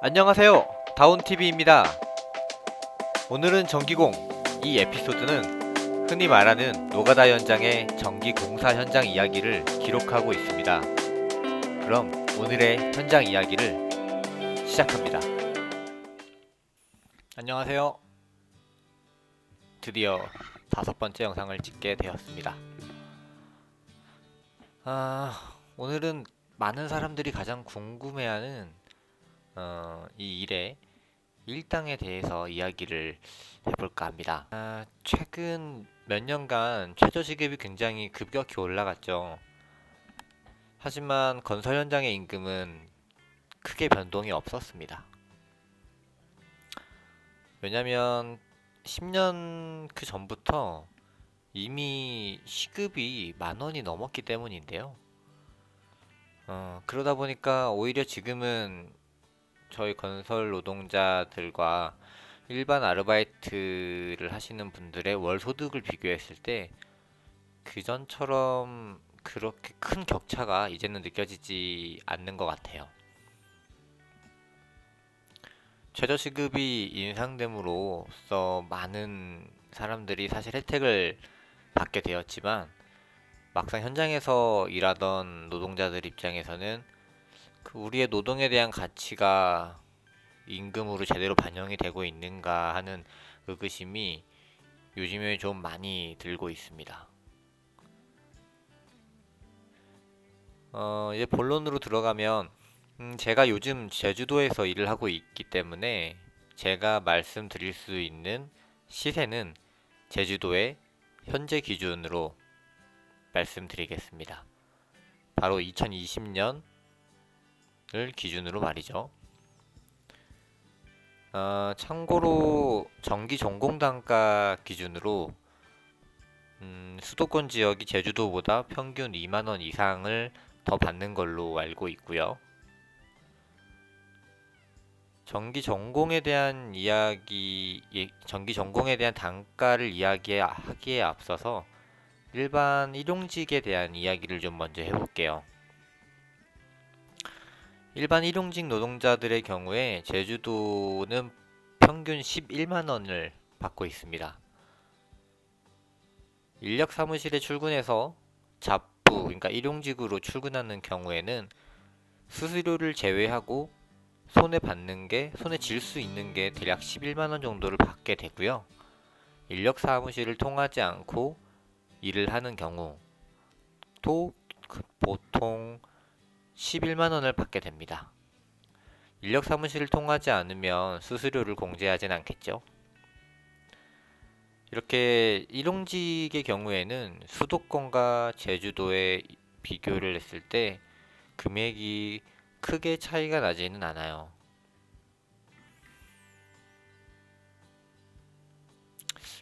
안녕하세요. 다운TV입니다. 오늘은 전기공. 이 에피소드는 흔히 말하는 노가다 현장의 전기 공사 현장 이야기를 기록하고 있습니다. 그럼 오늘의 현장 이야기를 시작합니다. 안녕하세요. 드디어 5번째 영상을 찍게 되었습니다. 오늘은 많은 사람들이 가장 궁금해하는 이 일의 일당에 대해서 이야기를 해볼까 합니다. 최근 몇 년간 최저시급이 굉장히 급격히 올라갔죠. 하지만 건설 현장의 임금은 크게 변동이 없었습니다. 왜냐면 10년 그 전부터 이미 시급이 10,000원이 넘었기 때문인데요. 그러다 보니까 오히려 지금은 저희 건설 노동자들과 일반 아르바이트를 하시는 분들의 월 소득을 비교했을 때 그전처럼 그렇게 큰 격차가 이제는 느껴지지 않는 것 같아요. 최저시급이 인상됨으로써 많은 사람들이 사실 혜택을 받게 되었지만 막상 현장에서 일하던 노동자들 입장에서는 우리의 노동에 대한 가치가 임금으로 제대로 반영이 되고 있는가 하는 의구심이 요즘에 좀 많이 들고 있습니다. 이제 본론으로 들어가면 제가 요즘 제주도에서 일을 하고 있기 때문에 제가 말씀드릴 수 있는 시세는 제주도의 현재 기준으로 말씀드리겠습니다. 바로 2020년을 기준으로 말이죠. 참고로 전기 전공 단가 기준으로 수도권 지역이 제주도보다 평균 20,000원 이상을 더 받는 걸로 알고 있고요. 전기 전공에 대한 전기 전공에 대한 단가를 이야기하기에 앞서서 일반 일용직에 대한 이야기를 좀 먼저 해볼게요. 일반 일용직 노동자들의 경우에 제주도는 평균 11만원을 받고 있습니다. 인력 사무실에 출근해서 잡부, 그러니까 일용직으로 출근하는 경우에는 수수료를 제외하고 손에 질 수 있는 게 대략 11만원 정도를 받게 되고요. 인력 사무실을 통하지 않고 일을 하는 경우도 보통 11만원을 받게 됩니다. 인력 사무실을 통하지 않으면 수수료를 공제하진 않겠죠. 이렇게 일용직의 경우에는 수도권과 제주도에 비교를 했을 때 금액이 크게 차이가 나지는 않아요.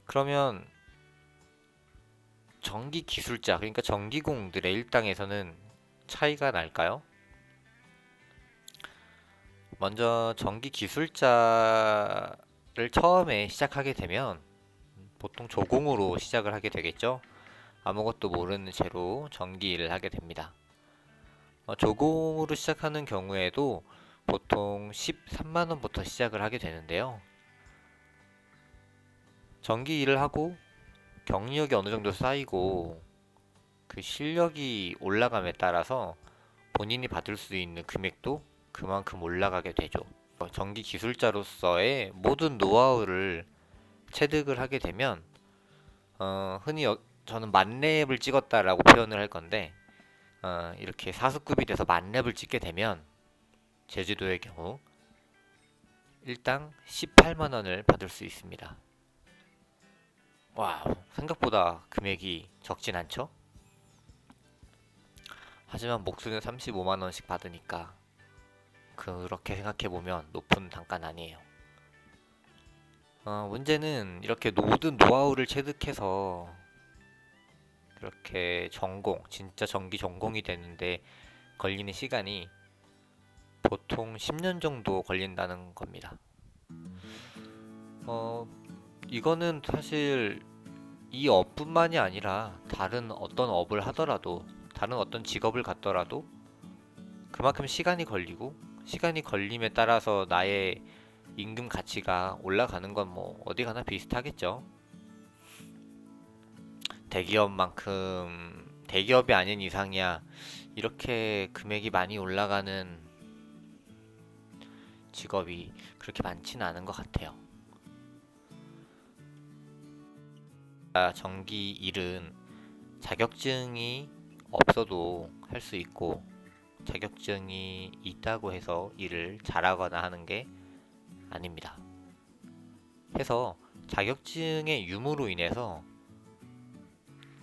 그러면 전기 기술자, 그러니까 전기공들의 일당에서는 차이가 날까요? 먼저 전기 기술자를 처음에 시작하게 되면 보통 조공으로 시작을 하게 되겠죠. 아무것도 모르는 채로 전기 일을 하게 됩니다. 조공으로 시작하는 경우에도 보통 13만원부터 시작을 하게 되는데요. 전기 일을 하고 경력이 어느 정도 쌓이고 그 실력이 올라감에 따라서 본인이 받을 수 있는 금액도 그만큼 올라가게 되죠. 전기 기술자로서의 모든 노하우를 체득을 하게 되면 흔히 저는 만렙을 찍었다라고 표현을 할 건데 이렇게 사수급이 돼서 만렙을 찍게 되면 제주도의 경우 일당 18만원을 받을 수 있습니다. 와우, 생각보다 금액이 적진 않죠? 하지만 목수는 35만원씩 받으니까 그렇게 생각해보면 높은 단가는 아니에요. 문제는 이렇게 모든 노하우를 체득해서 이렇게 진짜 전기 전공이 되는데 걸리는 시간이 보통 10년 정도 걸린다는 겁니다. 이거는 사실 이 업뿐만이 아니라 다른 어떤 업을 하더라도, 다른 어떤 직업을 갖더라도 그만큼 시간이 걸리고 시간이 걸림에 따라서 나의 임금 가치가 올라가는 건 뭐 어디 가나 비슷하겠죠. 대기업만큼 대기업이 아닌 이상이야 이렇게 금액이 많이 올라가는 직업이 그렇게 많지는 않은 것 같아요. 전기 일은 자격증이 없어도 할 수 있고 자격증이 있다고 해서 일을 잘하거나 하는 게 아닙니다. 해서 자격증의 유무로 인해서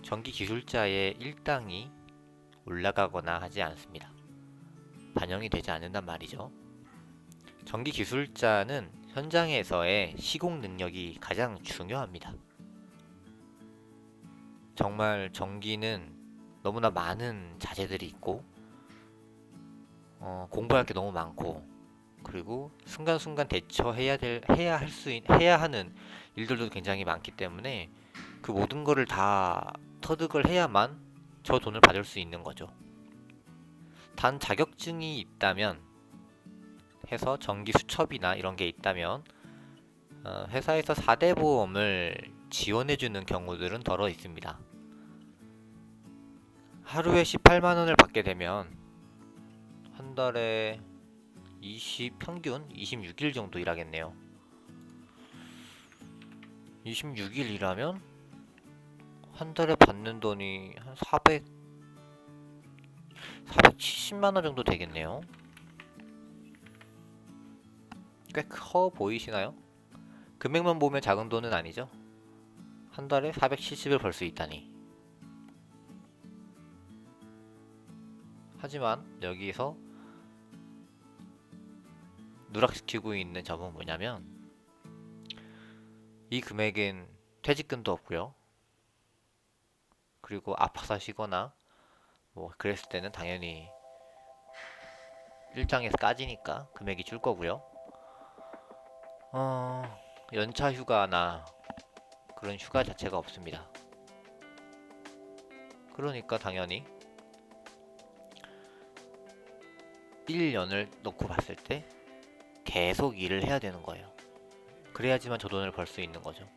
전기 기술자의 일당이 올라가거나 하지 않습니다. 반영이 되지 않는단 말이죠. 전기 기술자는 현장에서의 시공 능력이 가장 중요합니다. 정말 전기는 너무나 많은 자재들이 있고 공부할 게 너무 많고 그리고 순간순간 해야 하는 일들도 굉장히 많기 때문에 그 모든 거를 다 터득을 해야만 저 돈을 받을 수 있는 거죠. 단 자격증이 있다면 해서 전기 수첩이나 이런 게 있다면 회사에서 4대 보험을 지원해주는 경우들은 덜어 있습니다. 하루에 18만 원을 받게 되면 한 달에 평균 26일 정도 일하겠네요. 26일 일하면 한 달에 받는 돈이 한 470만 원 정도 되겠네요. 꽤 커 보이시나요? 금액만 보면 작은 돈은 아니죠. 한 달에 470을 벌 수 있다니. 하지만 여기서 누락시키고 있는 점은 뭐냐면 이 금액은 퇴직금도 없고요. 그리고 아파서 쉬거나 뭐 그랬을 때는 당연히 일정에서 까지니까 금액이 줄 거고요. 연차 휴가나 그런 휴가 자체가 없습니다. 그러니까 당연히 1년을 놓고 봤을 때 계속 일을 해야 되는 거예요. 그래야지만 저 돈을 벌 수 있는 거죠.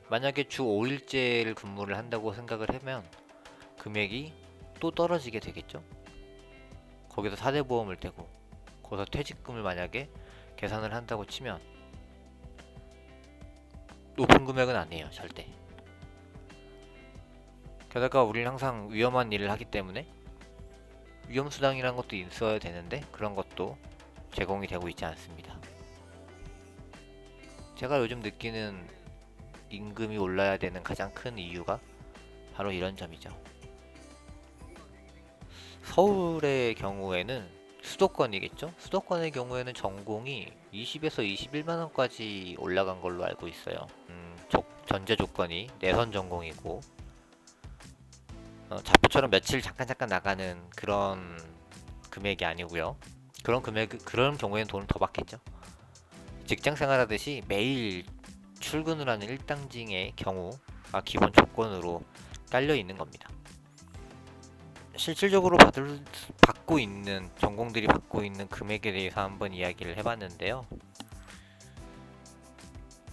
만약에 주 5일제를 근무를 한다고 생각을 하면 금액이 또 떨어지게 되겠죠. 거기서 4대 보험을 떼고 거기서 퇴직금을 만약에 계산을 한다고 치면 높은 금액은 아니에요, 절대. 게다가 우리는 항상 위험한 일을 하기 때문에 위험수당이란 것도 있어야 되는데 그런 것도 제공이 되고 있지 않습니다. 제가 요즘 느끼는 임금이 올라야 되는 가장 큰 이유가 바로 이런 점이죠. 서울의 경우에는 수도권이겠죠? 수도권의 경우에는 전공이 20에서 21만원까지 올라간 걸로 알고 있어요. 전제 조건이 내선 전공이고 자표처럼 며칠 잠깐 나가는 그런 금액이 아니고요. 그런 경우에는 돈을 더 받겠죠. 직장 생활하듯이 매일 출근을 하는 일당직의 경우가 기본 조건으로 깔려 있는 겁니다. 실질적으로 받고 있는 전공들이 받고 있는 금액에 대해서 한번 이야기를 해봤는데요.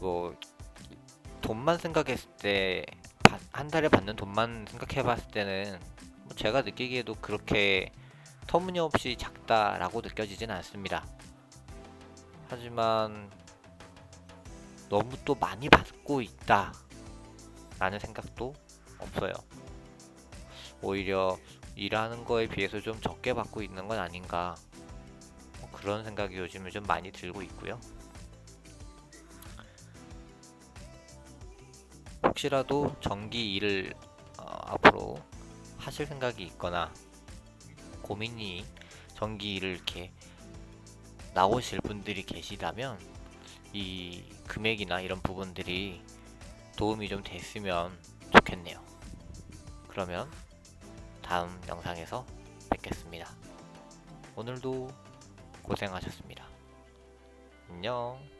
뭐 돈만 생각했을 때 한 달에 받는 돈만 생각해봤을 때는 뭐 제가 느끼기에도 그렇게 터무니없이 작다라고 느껴지진 않습니다. 하지만 너무 또 많이 받고 있다 라는 생각도 없어요. 오히려 일하는 거에 비해서 좀 적게 받고 있는 건 아닌가 뭐 그런 생각이 요즘에 좀 많이 들고 있고요. 혹시라도 전기 일을 앞으로 하실 생각이 있거나 고민이 전기 일을 이렇게 나오실 분들이 계시다면 이 금액이나 이런 부분들이 도움이 좀 됐으면 좋겠네요. 그러면 다음 영상에서 뵙겠습니다. 오늘도 고생하셨습니다. 안녕.